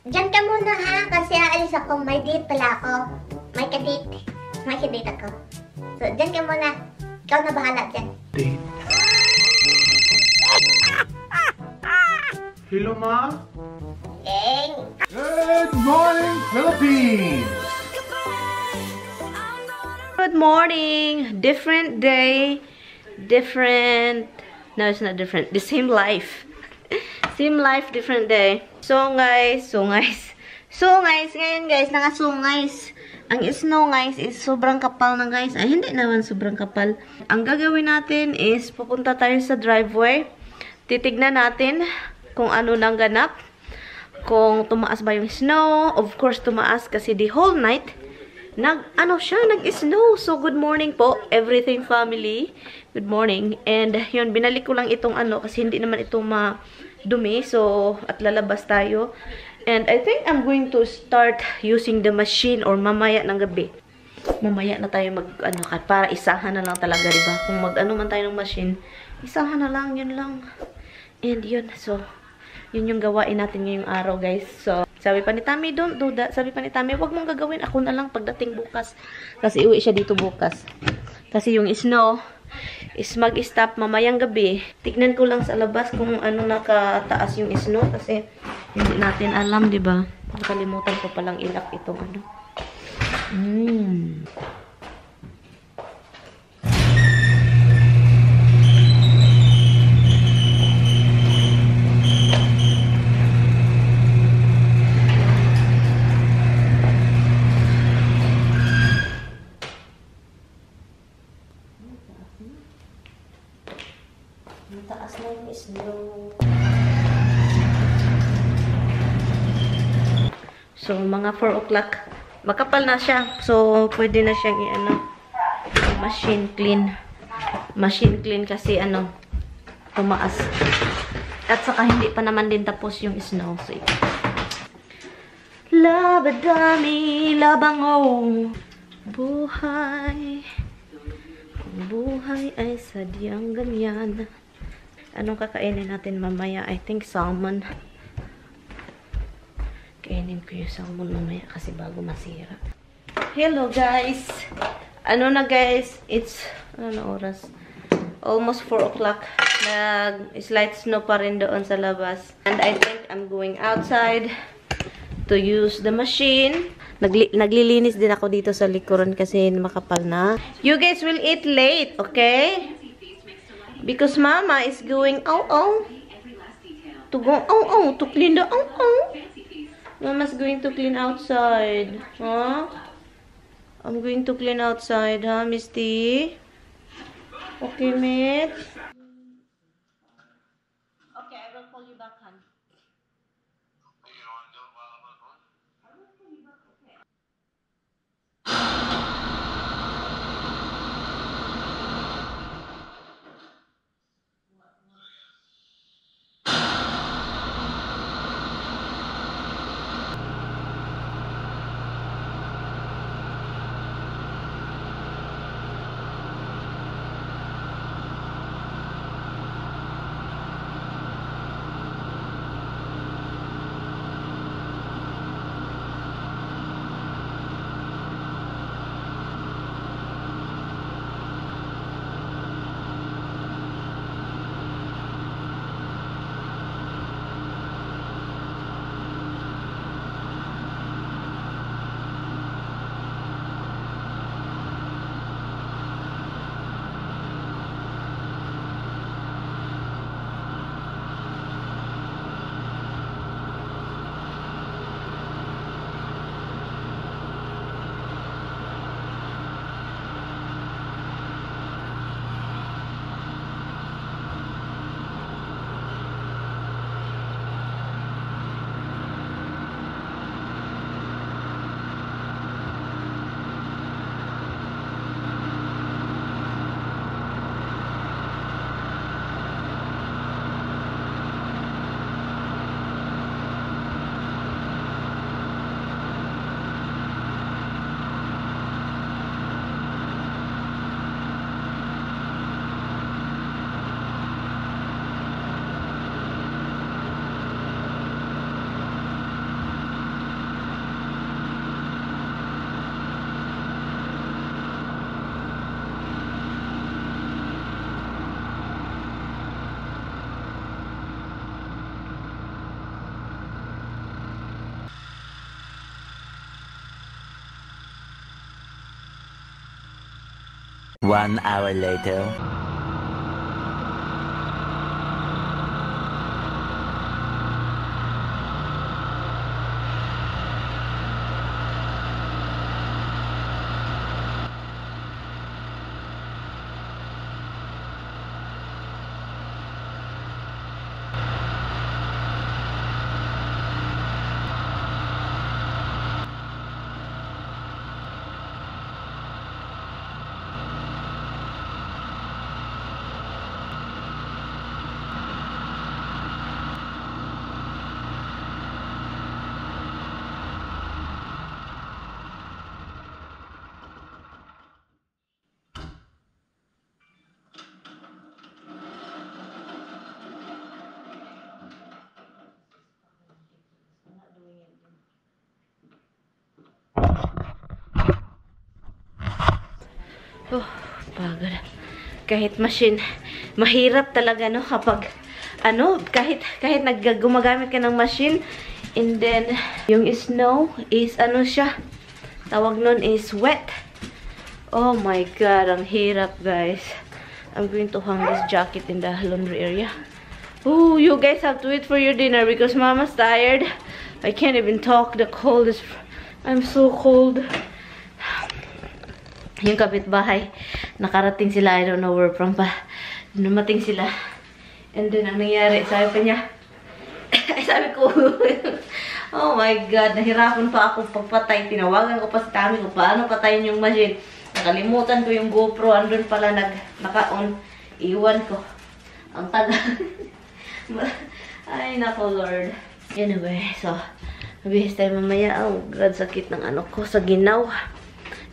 Diyan ka muna ha, kasi aalis ako. May date pala ako. May kadate. May kadate ako. So, diyan ka muna. Ikaw na bahala dyan. Date. Hello, Ma? Ding! Good morning, Philippines! Good morning! Different day. Different... No, it's not different. The same life. Same life, different day. So, guys. Ngayon, guys, nangasungais. Ang snow, guys, is sobrang kapal na, guys. Ay, hindi naman sobrang kapal. Ang gagawin natin is, pupunta tayo sa driveway. Titignan natin kung ano nang ganap. Kung tumaas ba yung snow. Of course, tumaas kasi the whole night, nag-snow. So, good morning po, everything family. Good morning. And, yun, binalik ko lang itong kasi hindi naman ito madumi. So, at lalabas tayo. And, I think I'm going to start using the machine or mamaya ng gabi. Mamaya na tayo para isahan na lang talaga, diba? Kung man tayo ng machine, isahan na lang, yun lang. And, yun. So, yun yung gawain natin ngayong araw, guys. So, sabi pa ni Tami, don't do that. Sabi pa ni Tami, wag mong gagawin. Ako na lang pagdating bukas. Kasi uwi siya dito bukas. Kasi yung snow is mag-stop mamayang gabi. Tignan ko lang sa labas kung ano nakataas yung snow. Kasi hindi natin alam, diba? Nakalimutan ko palang ilak itong taas na yung snow. So, mga 4 o'clock. Makapal na siya. So, pwede na siyang machine clean. Machine clean kasi tumaas. At saka hindi pa naman din tapos yung snow. So, labadami, labango. Buhay. Buhay ay sadyang ganyan. Anong kakainin natin mamaya? I think salmon. Kainin ko yung salmon mamaya kasi bago masira. Hello guys! Guys? It's, oras? Almost 4 o'clock. Nag-slight snow pa rin doon sa labas. And I think I'm going outside to use the machine. Naglilinis din ako dito sa likuran kasi makapal na. You guys will eat late, okay? Because Mama is going to clean the Mama's going to clean outside. Huh? I'm going to clean outside, huh, Misty? Okay, mate? Okay, I will call you back, hon. 1 hour later. Oh, pagod. Kahit machine, mahirap talaga no kapag kahit gumagamit ka ng machine and then yung snow is siya. Tawag nun is wet. Oh my god, ang hirap, guys. I'm going to hang this jacket in the laundry area. Oh, you guys have to wait for your dinner because Mama's tired. I can't even talk. The cold is I'm so cold. Yung kapitbahay, nakarating sila, I don't know where from pa. Dumating sila. And then, ang nangyari, sabi pa niya, sabi ko, oh my God, nahirapan pa ako pagpatay. Tinawagan ko pa si Tami kung paano patayin yung machine. Nakalimutan ko yung GoPro, andun pala naka-on. Iwan ko. Ang taga. Ay, nako Lord. Anyway, so, mabihis tayo mamaya. Oh God, sakit ng ko sa ginaw.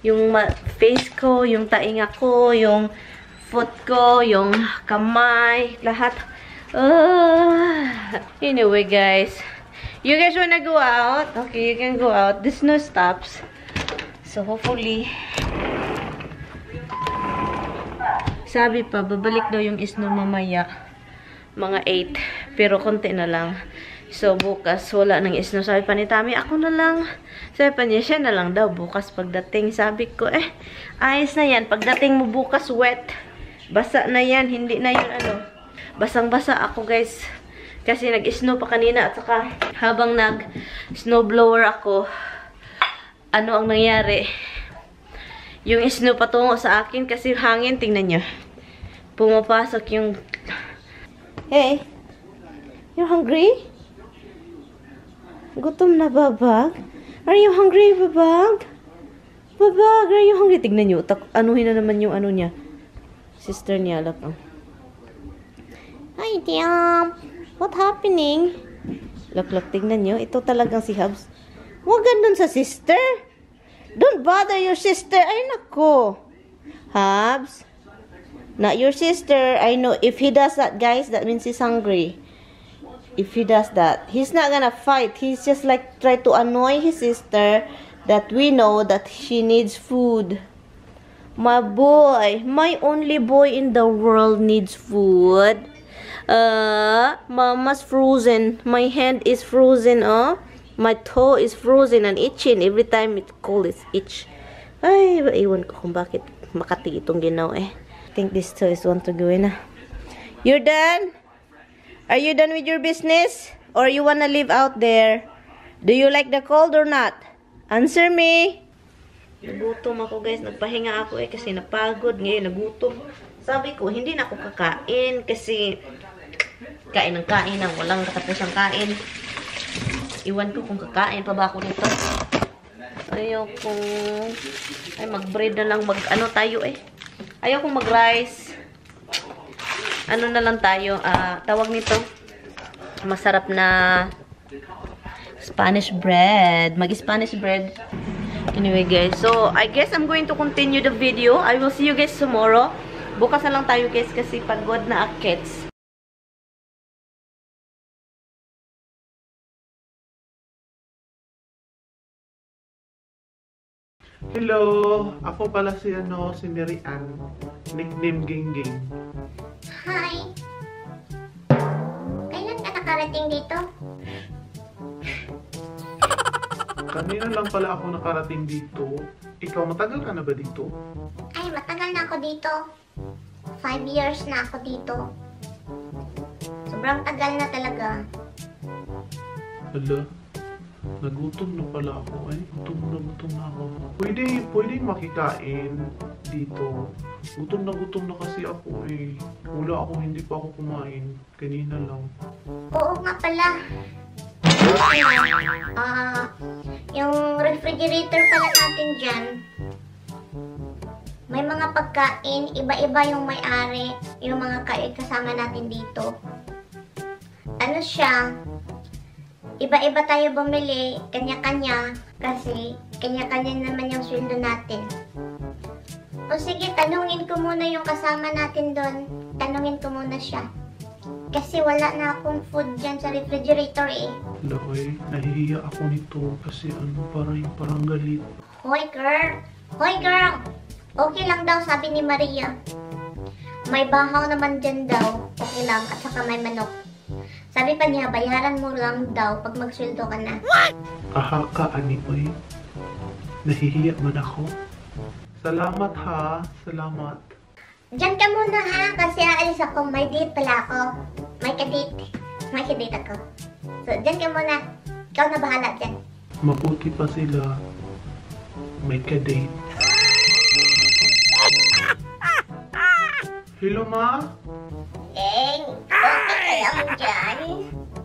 Yung face ko, yung tainga ko, yung foot ko, yung kamay, lahat. Anyway, guys. You guys wanna go out? Okay, you can go out. The snow stops. So, hopefully, sabi pa, babalik daw yung snow mamaya. Mga 8. Pero konti na lang. So, bukas, wala nang snow. Sabi pa ni Tami, ako na lang. Sabi pa niya, siya na lang daw. Bukas pagdating, sabi ko, ayos na yan. Pagdating mo bukas, wet. Basa na yan. Hindi na yun, basang-basa ako, guys. Kasi nag-snow pa kanina. At saka, habang nag-snowblower ako, ang nangyari? Yung snow patungo sa akin kasi hangin, tingnan nyo. Pumapasok yung... Hey, you're hungry? Gutom na, Babag? Are you hungry, Babag? Babag, are you hungry? Tignan nyo. Anuhin na naman yung niya. Sister niya, lapang. Hi, Tiam. What happening? Lak-lak, tignan nyo. Ito talagang si Hubs. Huwag ganun sa sister. Don't bother your sister. Ay, nako. Hubs. Not your sister. I know. If he does that, guys, that means he's hungry. If he does that, he's not gonna fight. He's just like try to annoy his sister that we know that she needs food. My boy, my only boy in the world needs food. Mama's frozen. My hand is frozen, My toe is frozen and itching. Every time it's cold, it's itch. Ay, iwan ko kung bakit makati itong ginaw I think this toe is want to go in. You're done? Are you done with your business? Or you wanna live out there? Do you like the cold or not? Answer me! Nagutom ako, guys. Nagpahinga ako kasi napagod. Ngayon, nagutom. Sabi ko, hindi na ako kakain kasi kain ng kain ang walang katapusang kain. Iwan ko kung kakain pa ba ako nito. Ayaw kong... Ay, mag-bread na lang. Tayo Ayaw kong mag-rice. Na lang tayo, tawag nito, masarap na Spanish bread. Mag-Spanish bread. Anyway, guys. So, I guess I'm going to continue the video. I will see you guys tomorrow. Bukas na lang tayo, guys, kasi pagod na kids. Hello! Ako pala si Mary Ann. Nickname Gingging. Hi! Kailan ka nakarating dito? Kanina lang pala ako nakarating dito. Ikaw, matagal ka na ba dito? Ay, matagal na ako dito. 5 years na ako dito. Sobrang tagal na talaga. Hala, nagutom na pala ako. Ay, gutom na ako. Pwede makikain dito. Gutom na kasi ako eh. Wala ako, hindi pa ako kumain. Kanina lang. Oo nga pala. Yung refrigerator pala natin dyan, may mga pagkain, iba-iba yung may-ari, yung mga kasama natin dito. Ano siya, iba-iba tayo bumili, kanya-kanya, kasi kanya-kanya naman yung sweldo natin. O sige, tanungin ko muna yung kasama natin doon. Tanungin ko muna siya. Kasi wala na akong food dyan sa refrigerator eh. Hala, oy, nahihiya ako nito kasi parang galit. Hoy girl! Hoy girl! Okay lang daw, sabi ni Maria. May bahaw naman dyan daw. Okay lang, at saka may manok. Sabi pa niya, bayaran mo lang daw pag magsweldo ka na. Aha ka, ani, oy. Nahihiya man ako. Salamat ha, salamat. Diyan ka muna ha, kasi aalis ako. May date pala ako. May kadate ako. So, diyan ka muna. Ikaw na bahala dyan. Mabuti pa sila. May kadate. Hello, ma? Deng, okay ka lang dyan?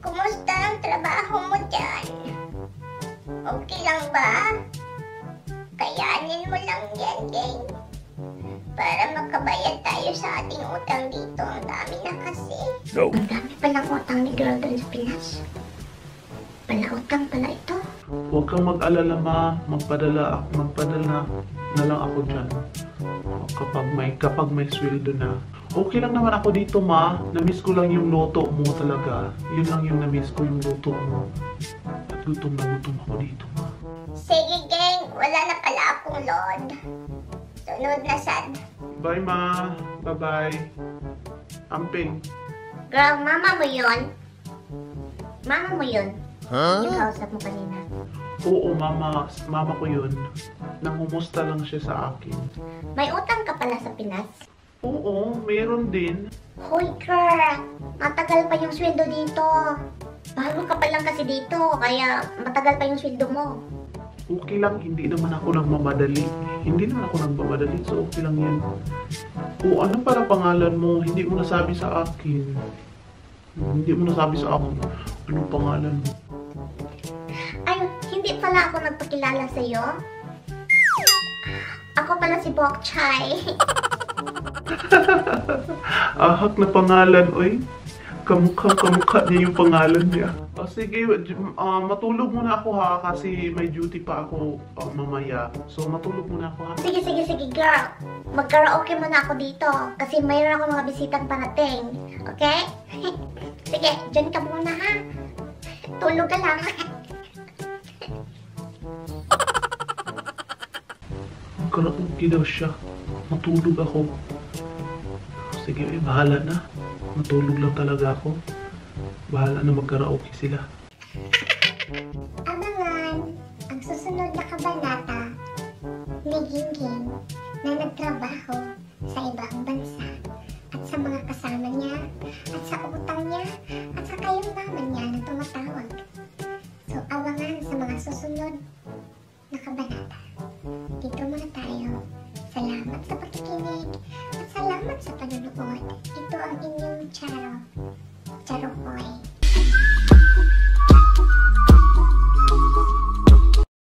Kumusta ang trabaho mo dyan? Okay lang ba? Kayanin mo lang yan, Deng. Para makabayad tayo sa ating utang dito. Ang dami na kasi. No. Ang dami palang utang ni girl doon sa Pinas. Utang pala ito. Huwag kang mag-alala, ma. Magpadala na lang ako dyan. Kapag may sweldo na. Okay lang naman ako dito, ma. Na-miss ko lang yung luto mo talaga. Yun lang yung na-miss ko, yung luto mo. At gutom ako dito, ma. Sige, gang. Wala na pala akong load. Sunod na sad. Bye, ma. Bye-bye. Amping. Girl, mama mo yun? Mama mo yun? Yung kausap mo kanina. Oo, mama. Mama ko yun. Nangumusta lang siya sa akin. May utang ka pala sa Pinas? Oo, meron din. Hoy, girl! Matagal pa yung sweldo dito. Bago ka pa lang kasi dito, kaya matagal pa yung sweldo mo. Okay lang, hindi naman ako nagmamadali. So okay lang yan. O ano para pangalan mo? Hindi mo nasabi sa akin. Anong pangalan mo? Ay, hindi pala ako nagpakilala sa'yo. Ako pala si Bok Chai. Ahak na pangalan, oy. Kamukha niya yung pangalan niya. Sige, matulog muna ako ha, kasi may duty pa ako mamaya. So, matulog muna ako ha. Sige, girl. Mag-karaoke muna ako dito, kasi mayroon ako mga bisitang parating. Okay? Sige, dyan ka muna ha. Tulog ka lang. Mag-karaoke daw siya. Matulog ako. Sige, bahala na. Matulog lang talaga ako. Bahala na mag-karaoke sila. Abangan ang susunod na kabanata ni Gingging na nagtrabaho sa ibang bansa at sa mga kasama niya at sa utang niya at sa kayong mama niya na tumatawag. So, abangan sa mga susunod na kabanata. Dito muna tayo. Salamat sa pakikinig at salamat sa panonood. Ito ang inyong Charo Hoy.